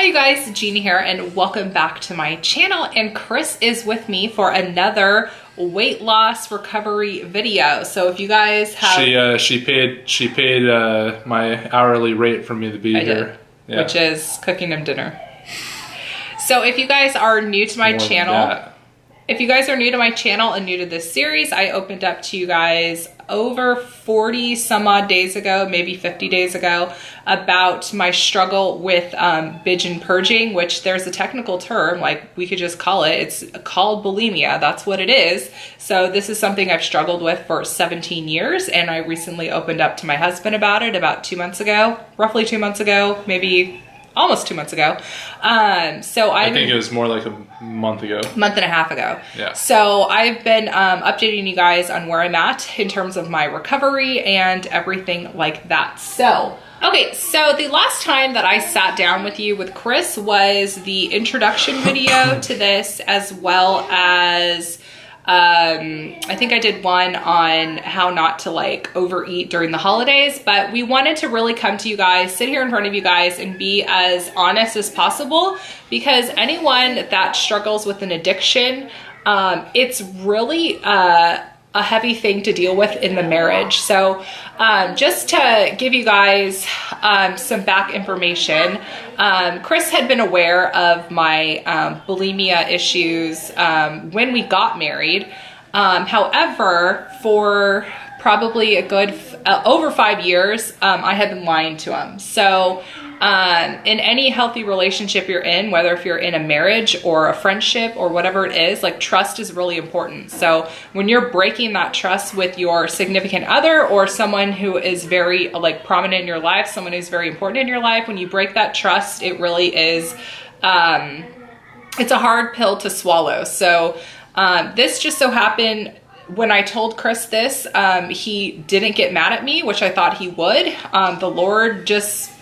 Hi you guys, Gina here and welcome back to my channel, and Chris is with me for another weight loss recovery video. So if you guys have... She paid my hourly rate for me to be here. Yeah. Which is cooking him dinner. So if you guys are new to my channel, and new to this series, I opened up to you guys over 40 some odd days ago, maybe 50 days ago, about my struggle with binge and purging, which there's a technical term, like we could just call it. It's called bulimia. That's what it is. So this is something I've struggled with for 17 years, and I recently opened up to my husband about it about 2 months ago, roughly 2 months ago, maybe almost 2 months ago. So I think it was more like a month ago. Month and a half ago. Yeah. So I've been updating you guys on where I'm at in terms of my recovery and everything like that. So, okay, so the last time that I sat down with you with Chris was the introduction video to this, as well as I think I did one on how not to like overeat during the holidays, but we wanted to really come to you guys, sit here in front of you guys and be as honest as possible, because anyone that struggles with an addiction, it's really a heavy thing to deal with in the marriage. So just to give you guys some back information, Chris had been aware of my bulimia issues when we got married. However, for probably a good over 5 years, I had been lying to him. So in any healthy relationship you're in, whether if you're in a marriage or a friendship or whatever it is, like trust is really important. So when you're breaking that trust with your significant other or someone who is very like prominent in your life, someone who's very important in your life, when you break that trust, it really is, it's a hard pill to swallow. So this just so happened when I told Chris this, he didn't get mad at me, which I thought he would. The Lord just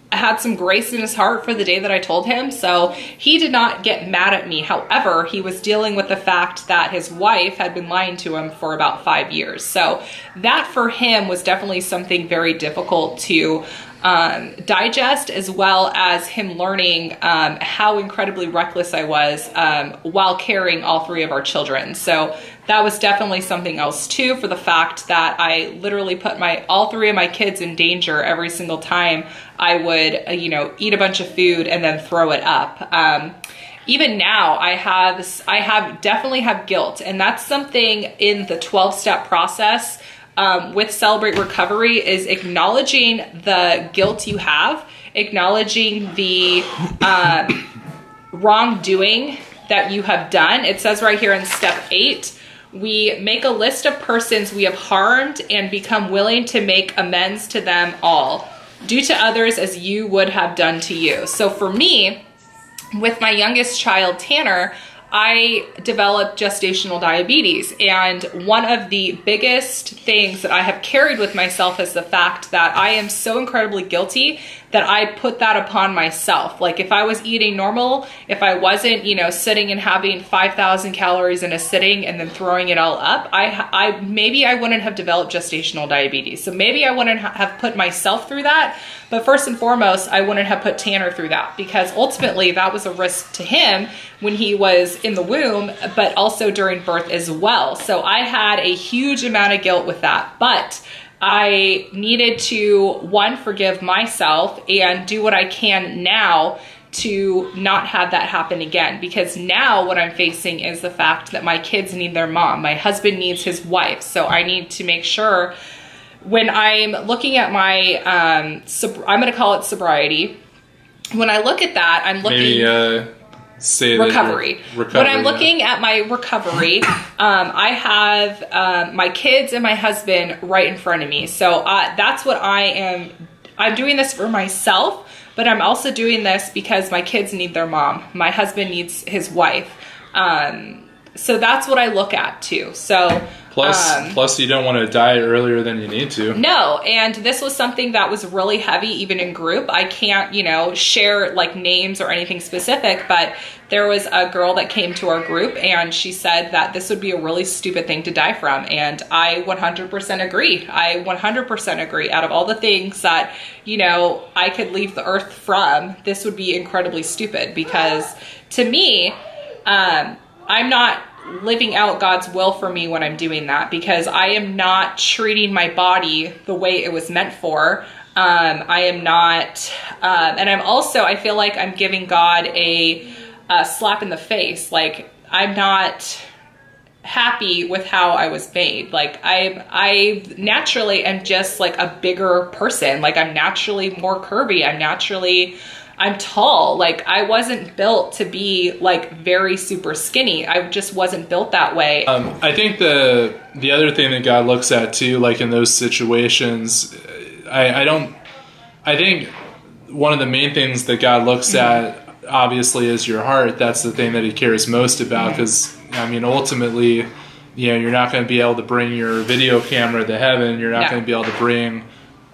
had some grace in his heart for the day that I told him. So he did not get mad at me. However, he was dealing with the fact that his wife had been lying to him for about 5 years. So that for him was definitely something very difficult to digest, as well as him learning how incredibly reckless I was while carrying all 3 of our children. So that was definitely something else too, for the fact that I literally put all 3 of my kids in danger every single time I would, you know, eat a bunch of food and then throw it up. Even now, I definitely have guilt, and that's something in the 12-step process with Celebrate Recovery, is acknowledging the guilt you have, acknowledging the wrongdoing that you have done. It says right here in step 8, we make a list of persons we have harmed and become willing to make amends to them all. Do to others as you would have done to you. So for me, with my youngest child, Tanner, I developed gestational diabetes, and one of the biggest things that I have carried with myself is the fact that I am so incredibly guilty that I put that upon myself. Like if I was eating normal, if I wasn't, you know, sitting and having 5,000 calories in a sitting and then throwing it all up, maybe I wouldn't have developed gestational diabetes. So maybe I wouldn't have put myself through that. But first and foremost, I wouldn't have put Tanner through that, because ultimately that was a risk to him when he was in the womb, but also during birth as well. So I had a huge amount of guilt with that. But I needed to, one, forgive myself and do what I can now to not have that happen again. Because now what I'm facing is the fact that my kids need their mom. My husband needs his wife. So I need to make sure when I'm looking at my, I'm going to call it sobriety. When I look at that, I'm looking... recovery. When I'm looking at my recovery, I have my kids and my husband right in front of me. So that's what I'm doing this for myself, but I'm also doing this because my kids need their mom. My husband needs his wife. So that's what I look at too. So Plus you don't want to die earlier than you need to. No, and this was something that was really heavy, even in group. I can't, you know, share like names or anything specific, but there was a girl that came to our group and she said that this would be a really stupid thing to die from. And I 100% agree. I 100% agree. Out of all the things that, you know, I could leave the earth from, this would be incredibly stupid, because to me, I'm not living out God's will for me when I'm doing that, because I am not treating my body the way it was meant for. I am not, and I'm also, I feel like I'm giving God a slap in the face. Like, I'm not happy with how I was made. Like, I naturally am just like a bigger person. Like, I'm naturally more curvy. I'm tall. Like, I wasn't built to be like very super skinny. I just wasn't built that way. I think the other thing that God looks at too, like in those situations, I think one of the main things that God looks at obviously is your heart. That's the thing that he cares most about, because I mean, ultimately, you know, you're not going to be able to bring your video camera to heaven. You're not going to be able to bring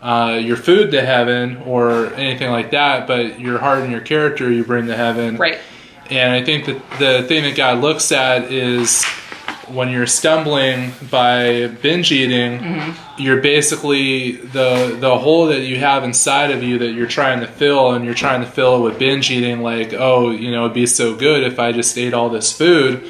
your food to heaven or anything like that, but your heart and your character you bring to heaven. Right. And I think that the thing that God looks at is when you're stumbling by binge eating, you're basically the hole that you have inside of you that you're trying to fill, and you're trying to fill it with binge eating. Like, oh, you know, it'd be so good if I just ate all this food.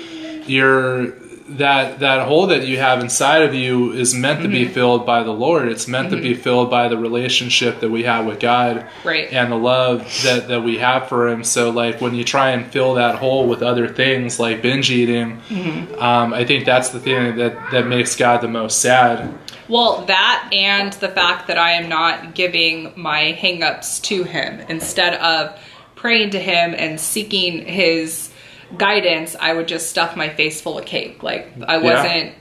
That hole that you have inside of you is meant to be filled by the Lord. It's meant to be filled by the relationship that we have with God, right, and the love that we have for him. So like when you try and fill that hole with other things like binge eating, I think that's the thing that makes God the most sad. Well, that, and the fact that I am not giving my hang-ups to him. Instead of praying to him and seeking his guidance, I would just stuff my face full of cake. Like, I wasn't,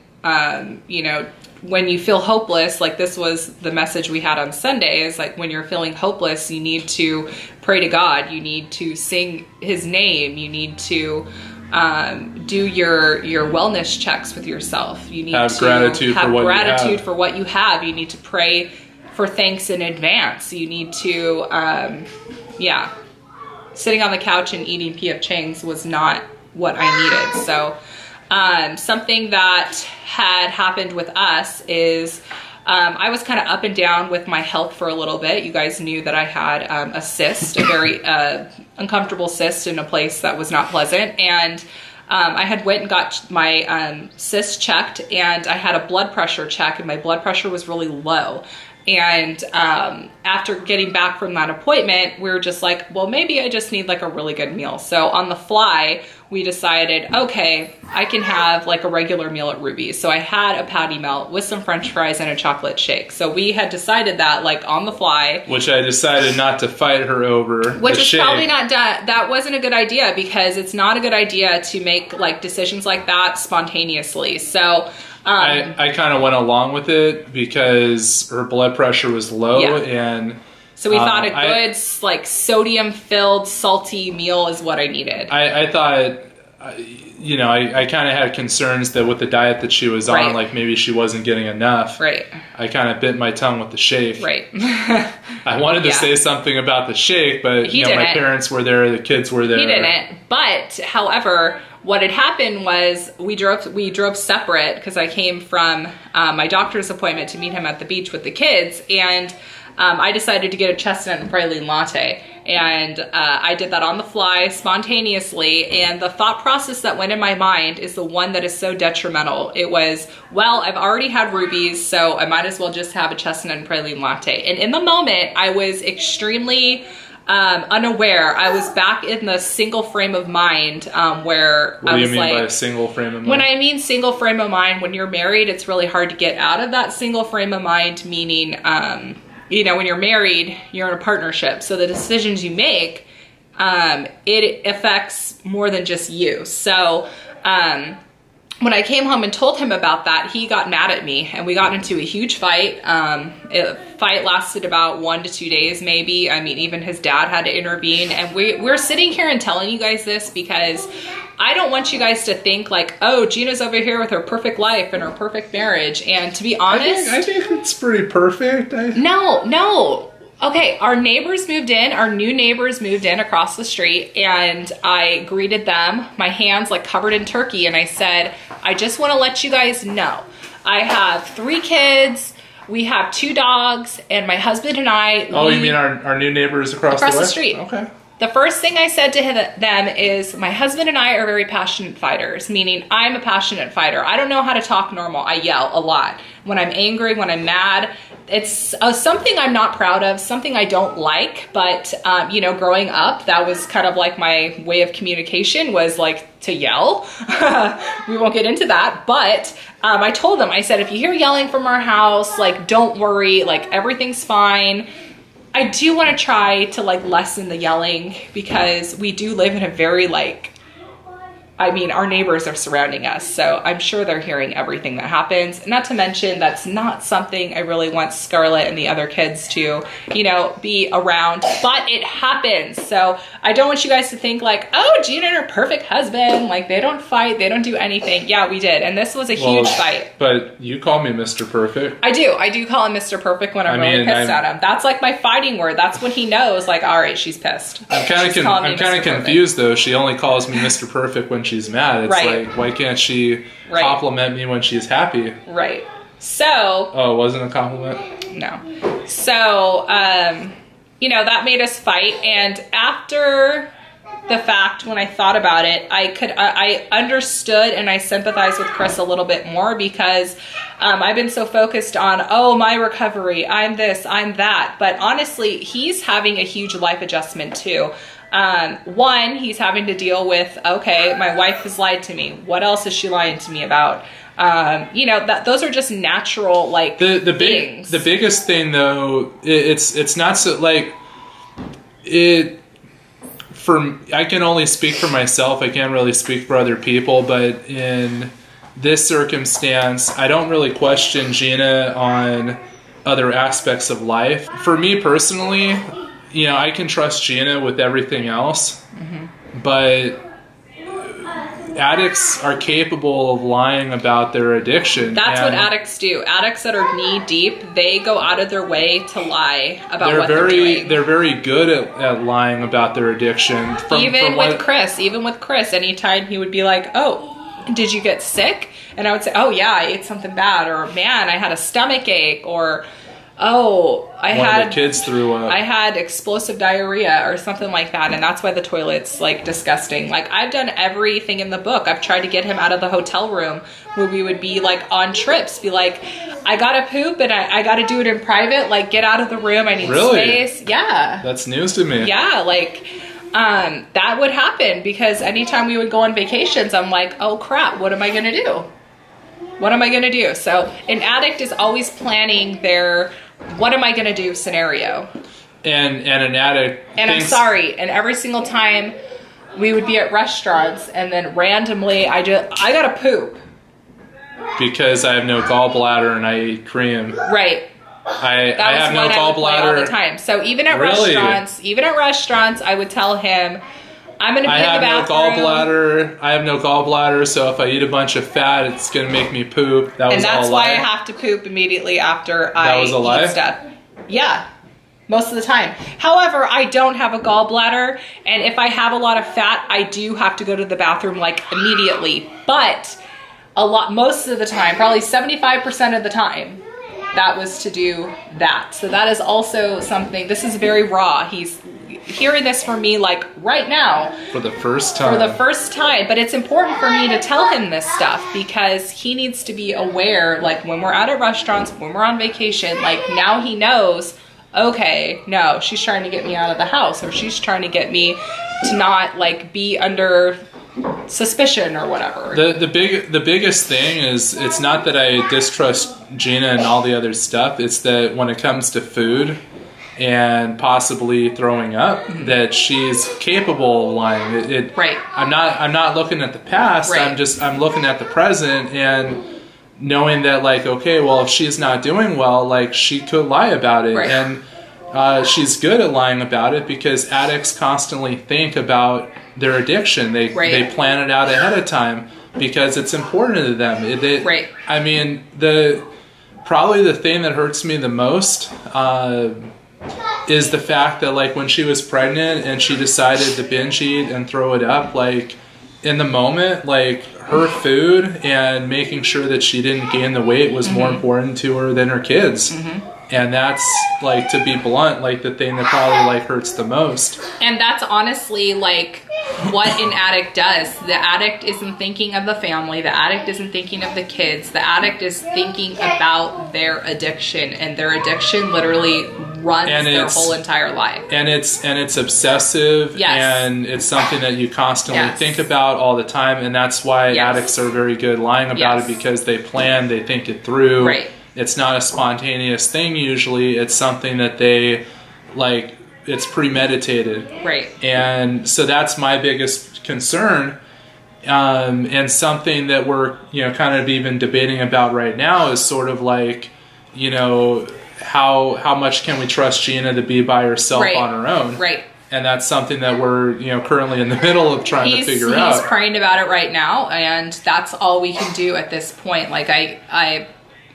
you know, when you feel hopeless, like this was the message we had on Sunday, is like when you're feeling hopeless, you need to pray to God. You need to sing his name. You need to do your wellness checks with yourself. You need have to gratitude have for gratitude for what you have. You need to pray for thanks in advance. You need to, sitting on the couch and eating P.F. Chang's was not what I needed. So something that had happened with us is I was kind of up and down with my health for a little bit. You guys knew that I had a cyst, a very uncomfortable cyst in a place that was not pleasant. And I had went and got my cyst checked, and I had a blood pressure check, and my blood pressure was really low. And after getting back from that appointment, we were just like, well, maybe I just need like a really good meal. So on the fly, we decided, okay, I can have like a regular meal at Ruby's. So I had a patty melt with some French fries and a chocolate shake. So we had decided that, like, on the fly. Which I decided not to fight her over. Which is probably not done. That wasn't a good idea, because it's not a good idea to make like decisions like that spontaneously. So I kind of went along with it because her blood pressure was low, and so we thought a good like sodium-filled, salty meal is what I needed. I thought, you know, I kind of had concerns that with the diet that she was on, like maybe she wasn't getting enough. Right. I kind of bit my tongue with the shake. Right. I wanted to say something about the shake, but you know, my parents were there, the kids were there. He didn't. But however, what had happened was we drove separate, because I came from my doctor's appointment to meet him at the beach with the kids, and I decided to get a chestnut and praline latte. And I did that on the fly, spontaneously, and the thought process that went in my mind is the one that is so detrimental. It was, well, I've already had Ruby's, so I might as well just have a chestnut and praline latte. And in the moment, I was extremely unaware. I was back in the single frame of mind where what I do was you mean like, by a single frame of mind? When I mean single frame of mind, when you're married, it's really hard to get out of that single frame of mind, meaning, you know, when you're married, you're in a partnership. So the decisions you make, it affects more than just you. So, when I came home and told him about that, he got mad at me, and we got into a huge fight. Fight lasted about 1 to 2 days, maybe. I mean, even his dad had to intervene. And we're sitting here and telling you guys this because I don't want you guys to think like, oh, Gina's over here with her perfect life and her perfect marriage. And to be honest, I think it's pretty perfect. No. Okay, our neighbors moved in, our new neighbors moved in across the street, and I greeted them, my hands like covered in turkey, and I said, I just want to let you guys know, I have 3 kids, we have 2 dogs, and my husband and I... Oh, you mean our new neighbors across the street. Okay. The first thing I said to them is, my husband and I are very passionate fighters, meaning I'm a passionate fighter. I don't know how to talk normal. I yell a lot. When I'm angry, when I'm mad, it's something I'm not proud of, something I don't like, but, you know, growing up, that was kind of like my way of communication was like to yell. We won't get into that, but I told them, I said, if you hear yelling from our house, like, don't worry, like, everything's fine. I do want to try to like lessen the yelling because we do live in a very like, I mean, our neighbors are surrounding us, so I'm sure they're hearing everything that happens. Not to mention, that's not something I really want Scarlett and the other kids to, you know, be around, but it happens. So I don't want you guys to think like, oh, Gina and her perfect husband, like they don't fight, they don't do anything. Yeah, we did, and this was a huge fight. But you call me Mr. Perfect. I do call him Mr. Perfect when I'm really pissed at him. That's like my fighting word. That's when he knows, like, all right, she's pissed. I'm kind of confused though. She only calls me Mr. Perfect when she's mad. It's like, why can't she compliment me when she's happy? Right. So. Oh, it wasn't a compliment? No. So, you know, that made us fight. And after the fact, when I thought about it, I understood and I sympathized with Chris a little bit more because I've been so focused on, oh, my recovery, I'm this, I'm that. But honestly, he's having a huge life adjustment too. One, he's having to deal with, okay, my wife has lied to me. What else is she lying to me about? You know, those are just natural, like, things. The biggest thing though, it's not so like it. I can only speak for myself. I can't really speak for other people, but in this circumstance, I don't really question Gina on other aspects of life. For me personally, you know, I can trust Gina with everything else, but addicts are capable of lying about their addiction. That's what addicts do. Addicts that are knee deep, they go out of their way to lie about what they're doing. They're very good at lying about their addiction. Even with Chris, anytime he would be like, oh, did you get sick? And I would say, oh yeah, I ate something bad, or man, I had a stomach ache, or oh, one of the kids threw up. I had explosive diarrhea or something like that, and that's why the toilet's like disgusting. Like, I've done everything in the book. I've tried to get him out of the hotel room where we would be like on trips, be like, I gotta poop and I gotta do it in private, like get out of the room, I need space. Yeah. That's news to me. Yeah, like that would happen because anytime we would go on vacations, I'm like, oh crap, what am I gonna do? What am I gonna do? So an addict is always planning their what am I gonna do scenario. And an addict I'm sorry, and every single time we would be at restaurants and then randomly I gotta poop. Because I have no gallbladder and I eat cream. Right. I have no gallbladder all the time. So even at restaurants, I would tell him, I'm gonna be in the bathroom. I have no gallbladder, so if I eat a bunch of fat, it's gonna make me poop. And that's why I have to poop immediately after I eat stuff. Yeah, most of the time. However, I don't have a gallbladder, and if I have a lot of fat, I do have to go to the bathroom like immediately. But most of the time, probably 75% of the time, that was to do that. So that is also something. This is very raw. He's hearing this from me like right now for the first time, but it's important for me to tell him this stuff because he needs to be aware, like when we're out at restaurants, when we're on vacation, like now he knows, okay, no, she's trying to get me out of the house, or she's trying to get me to not like be under suspicion or whatever. The biggest thing is, it's not that I distrust Gina and all the other stuff, it's that when it comes to food and possibly throwing up, that she's capable of lying. Right. I'm not looking at the past. Right. I'm looking at the present and knowing that, like, okay, well, if she's not doing well, like, she could lie about it. Right. And she's good at lying about it because addicts constantly think about their addiction. They plan it out ahead of time because it's important to them. I mean, probably the thing that hurts me the most is the fact that, like, when she was pregnant and she decided to binge eat and throw it up, like, in the moment, like, her food and making sure that she didn't gain the weight was more important to her than her kids. And that's, like, to be blunt, like, the thing that probably, like, hurts the most. And that's honestly, like, what an addict does. The addict isn't thinking of the family. The addict isn't thinking of the kids. The addict is thinking about their addiction. And their addiction literally runs their whole entire life. And it's obsessive. And it's something that you constantly think about all the time. And that's why addicts are very good lying about it, because they plan, they think it through. It's not a spontaneous thing usually. It's something that they, like, it's premeditated. And so that's my biggest concern. And something that we're, you know, kind of even debating about right now is sort of like, you know, how much can we trust Gina to be by herself on her own? And that's something that we're, you know, currently in the middle of trying to figure out. He's praying about it right now, and that's all we can do at this point. Like,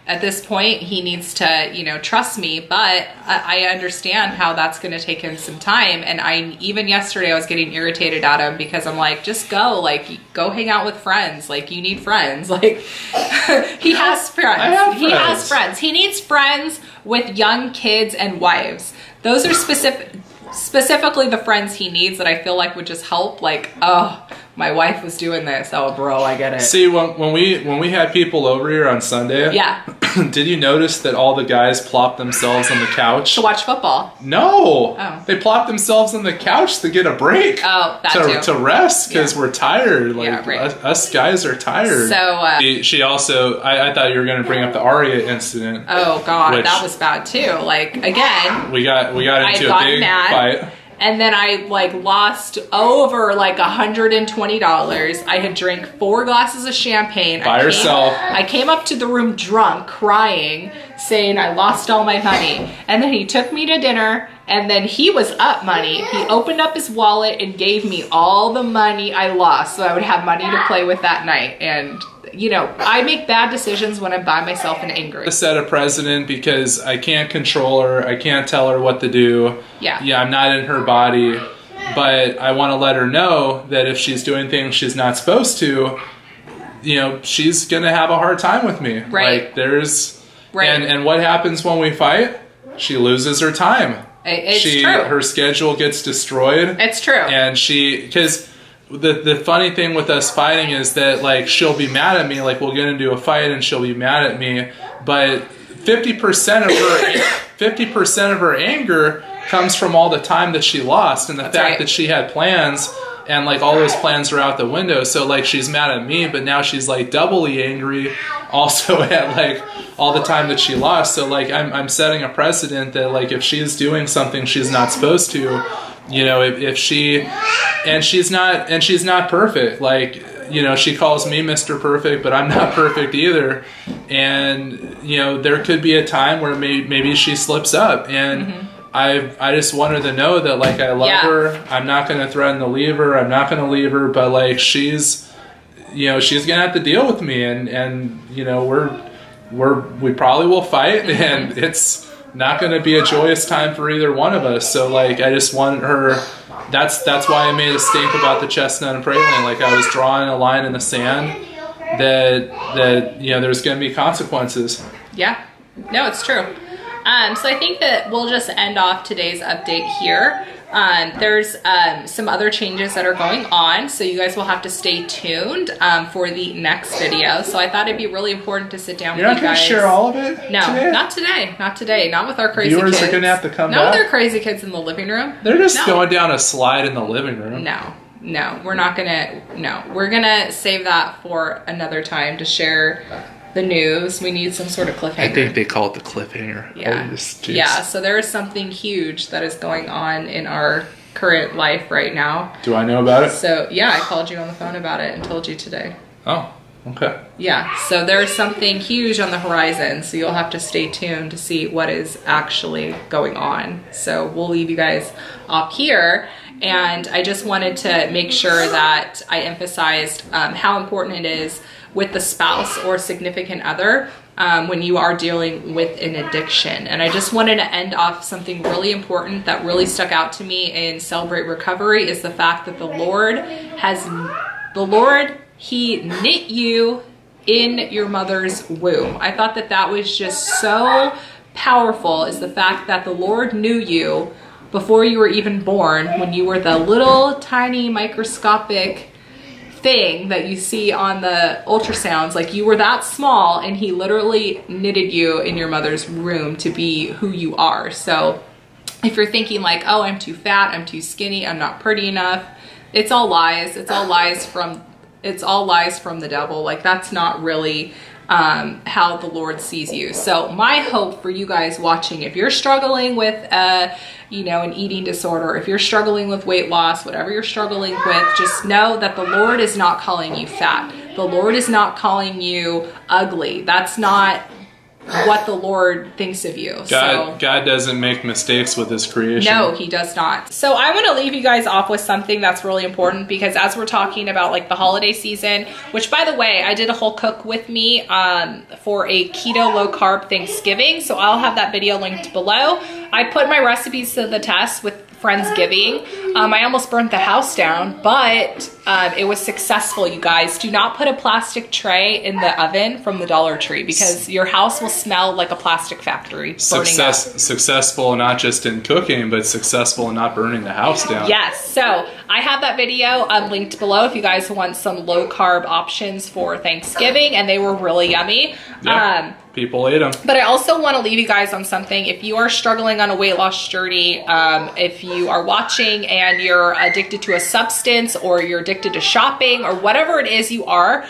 at this point, he needs to, you know, trust me, but I understand how that's going to take him some time. And even yesterday, I was getting irritated at him because I'm like, just go, like, go hang out with friends. Like, you need friends. Like, he has friends. He has friends. He needs friends with young kids and wives. Those are specifically the friends he needs that I feel like would just help. Like, oh, my wife was doing this. Oh, bro, I get it. See, when we had people over here on Sunday, did you notice that all the guys plopped themselves on the couch to watch football? No, they plopped themselves on the couch to get a break. Oh, that to rest because we're tired. Like us guys are tired. So she also, I thought you were going to bring up the Aria incident. Oh God, that was bad too. Like, again, we got into a big fight. And then I, like, lost over, like, $120. I had drank 4 glasses of champagne. By yourself. I came up to the room drunk, crying, saying I lost all my money. And then he took me to dinner, and then he was up money. He opened up his wallet and gave me all the money I lost, so I would have money to play with that night. And, you know, I make bad decisions when I'm by myself and angry. To set a precedent because I can't control her. I can't tell her what to do. Yeah, I'm not in her body. But I want to let her know that if she's doing things she's not supposed to, you know, she's going to have a hard time with me. Like, there's... And what happens when we fight? She loses her time. It's true. Her schedule gets destroyed. It's true. And because... The funny thing with us fighting is that, like, she'll be mad at me, like, we'll get into a fight and she'll be mad at me, but 50% of her anger comes from all the time that she lost and the fact that she had plans, and, like, all those plans are out the window. So, like, she's mad at me, but now she's, like, doubly angry also at, like, all the time that she lost. So, like, I'm setting a precedent that, like, if she's doing something she's not supposed to, you know, if she, and she's not perfect. Like, you know, she calls me Mr. Perfect, but I'm not perfect either. And, you know, there could be a time where maybe she slips up, and I just want her to know that, like, I love her. I'm not going to threaten to leave her. I'm not going to leave her, but, like, she's, you know, she's going to have to deal with me, and you know, we probably will fight, and it's not going to be a joyous time for either one of us. So, like, I just want her. That's why I made a stink about the chestnut and praline. Like, I was drawing a line in the sand that you know, there's going to be consequences. Yeah, no, it's true. So I think that we'll just end off today's update here. There's some other changes that are going on, so you guys will have to stay tuned for the next video. So I thought it'd be really important to sit down with you guys. You're not going to share all of it? No, today? Not today. Not today. Not with our crazy kids. Viewers are going to have to come back? Not with their crazy kids in the living room. They're just going down a slide in the living room. No, we're not going to. No, we're going to save that for another time to share the news. We need some sort of cliffhanger. I think they call it the cliffhanger. Yeah, so there is something huge that is going on in our current life right now. Do I know about it? So, yeah, I called you on the phone about it and told you today. Oh, Okay. Yeah, so there's something huge on the horizon, so you'll have to stay tuned to see what is actually going on. So we'll leave you guys off here, and I just wanted to make sure that I emphasized how important it is with the spouse or significant other when you are dealing with an addiction. And I just wanted to end off something really important that really stuck out to me in Celebrate Recovery is the fact that the Lord, He knit you in your mother's womb. I thought that that was just so powerful, is the fact that the Lord knew you before you were even born, when you were the little tiny microscopic thing that you see on the ultrasounds. Like, you were that small, and He literally knitted you in your mother's womb to be who you are. So if you're thinking like, oh, I'm too fat, I'm too skinny, I'm not pretty enough, it's all lies. It's all lies from the devil. Like, that's not really how the Lord sees you. So my hope for you guys watching, if you're struggling with you know, an eating disorder, if you're struggling with weight loss, whatever you're struggling with, just know that the Lord is not calling you fat. The Lord is not calling you ugly. That's not what the Lord thinks of you. God doesn't make mistakes with His creation. No, He does not. So I want to leave you guys off with something that's really important, because as we're talking about like the holiday season, which by the way, I did a whole cook with me for a keto low carb Thanksgiving. So I'll have that video linked below. I put my recipes to the test with Friendsgiving. I almost burnt the house down, but it was successful, you guys. Do not put a plastic tray in the oven from the Dollar Tree, because your house will smell like a plastic factory. Successful not just in cooking, but successful in not burning the house down. Yes, so I have that video linked below if you guys want some low carb options for Thanksgiving, and they were really yummy. Yeah. People ate them. But I also want to leave you guys on something. If you are struggling on a weight loss journey, if you are watching and you're addicted to a substance, or you're addicted to shopping, or whatever it is you are,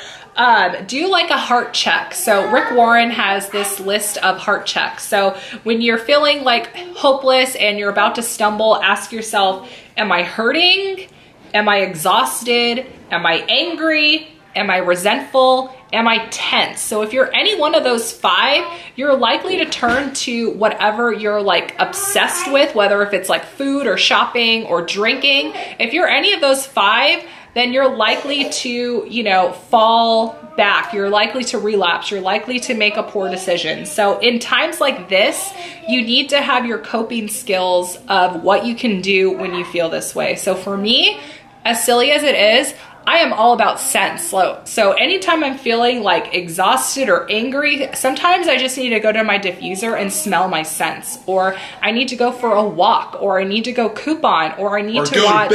do like a heart check. So Rick Warren has this list of heart checks. So when you're feeling like hopeless and you're about to stumble, ask yourself, am I hurting? Am I exhausted? Am I angry? Am I resentful? Am I tense? So if you're any one of those 5, you're likely to turn to whatever you're like obsessed with, whether if it's like food or shopping or drinking. If you're any of those 5, then you're likely to, you know, fall back. You're likely to relapse. You're likely to make a poor decision. So in times like this, you need to have your coping skills of what you can do when you feel this way. So for me, as silly as it is, I am all about scent. So anytime I'm feeling like exhausted or angry, sometimes I just need to go to my diffuser and smell my scents, or I need to go for a walk, or I need to go coupon, or I need to watch,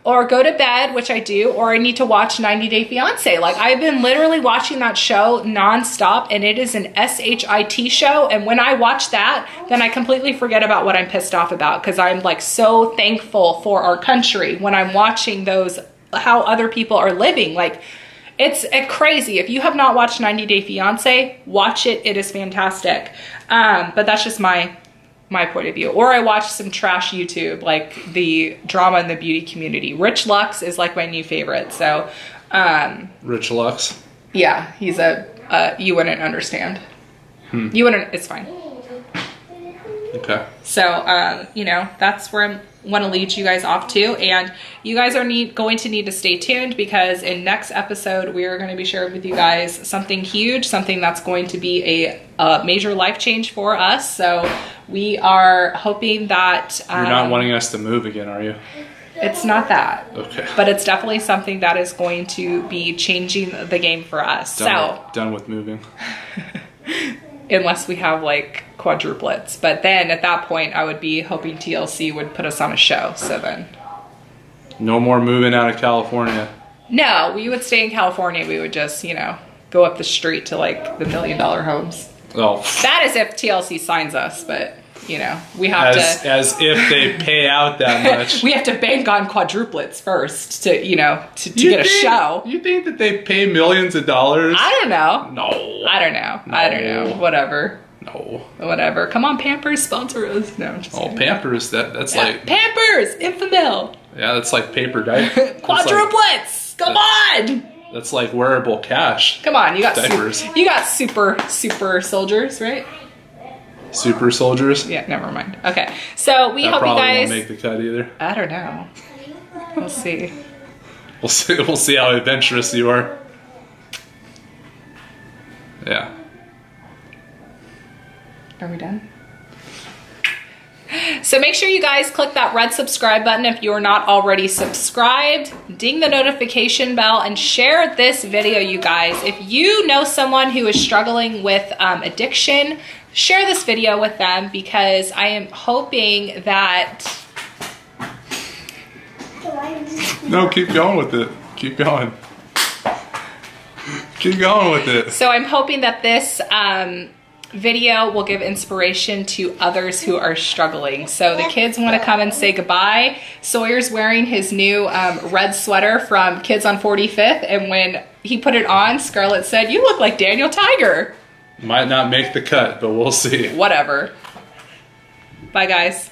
or go to bed, which I do, or I need to watch 90 Day Fiance. Like, I've been literally watching that show nonstop, and it is an SHIT show. And when I watch that, then I completely forget about what I'm pissed off about, because I'm like so thankful for our country when I'm watching those, how other people are living. Like, it's crazy. If you have not watched 90 Day Fiance, watch it. It is fantastic. But that's just my point of view. Or I watch some trash YouTube, like the drama in the beauty community. Rich Lux is like my new favorite. So, Rich Lux? Yeah, he's you wouldn't understand. You wouldn't, it's fine. Okay. So, you know, that's where I want to lead you guys off to. And you guys are going to need to stay tuned, because in next episode, we are going to be sharing with you guys something huge, something that's going to be a major life change for us. So we are hoping that... You're not wanting us to move again, are you? It's not that. Okay. But it's definitely something that is going to be changing the game for us. Done with moving. Unless we have like quadruplets. But then at that point, I would be hoping TLC would put us on a show. So then. No more moving out of California. No, we would stay in California. We would just, you know, go up the street to like the $1 million homes. Oh. That is if TLC signs us, but you know, we have to. As if they pay out that much. We have to bank on quadruplets first to, you know, to get a show. You think that they pay millions of dollars? I don't know. No. I don't know. No. I don't know. Whatever. No. Whatever. Come on, Pampers, sponsor us. No, just kidding. Pampers, that's like... Pampers! Infamil! Yeah, that's like paper diaper. Quadruplets! Come on! That's like wearable cash. Come on, you got diapers. You got super soldiers, right? Super soldiers? Yeah, never mind. Okay, so we that hope you probably guys. Won't make the cut either. I don't know. We'll see. We'll see. We'll see how adventurous you are. Yeah. Are we done? So make sure you guys click that red subscribe button if you're not already subscribed. Ding the notification bell and share this video, you guys. If you know someone who is struggling with addiction, share this video with them because I am hoping that... No, keep going with it. Keep going. Keep going with it. So I'm hoping that this video will give inspiration to others who are struggling. So the kids want to come and say goodbye. Sawyer's wearing his new red sweater from Kids on 45th, and when he put it on, Scarlett said, "You look like Daniel Tiger." Might not make the cut, but we'll see. Whatever. Bye, guys.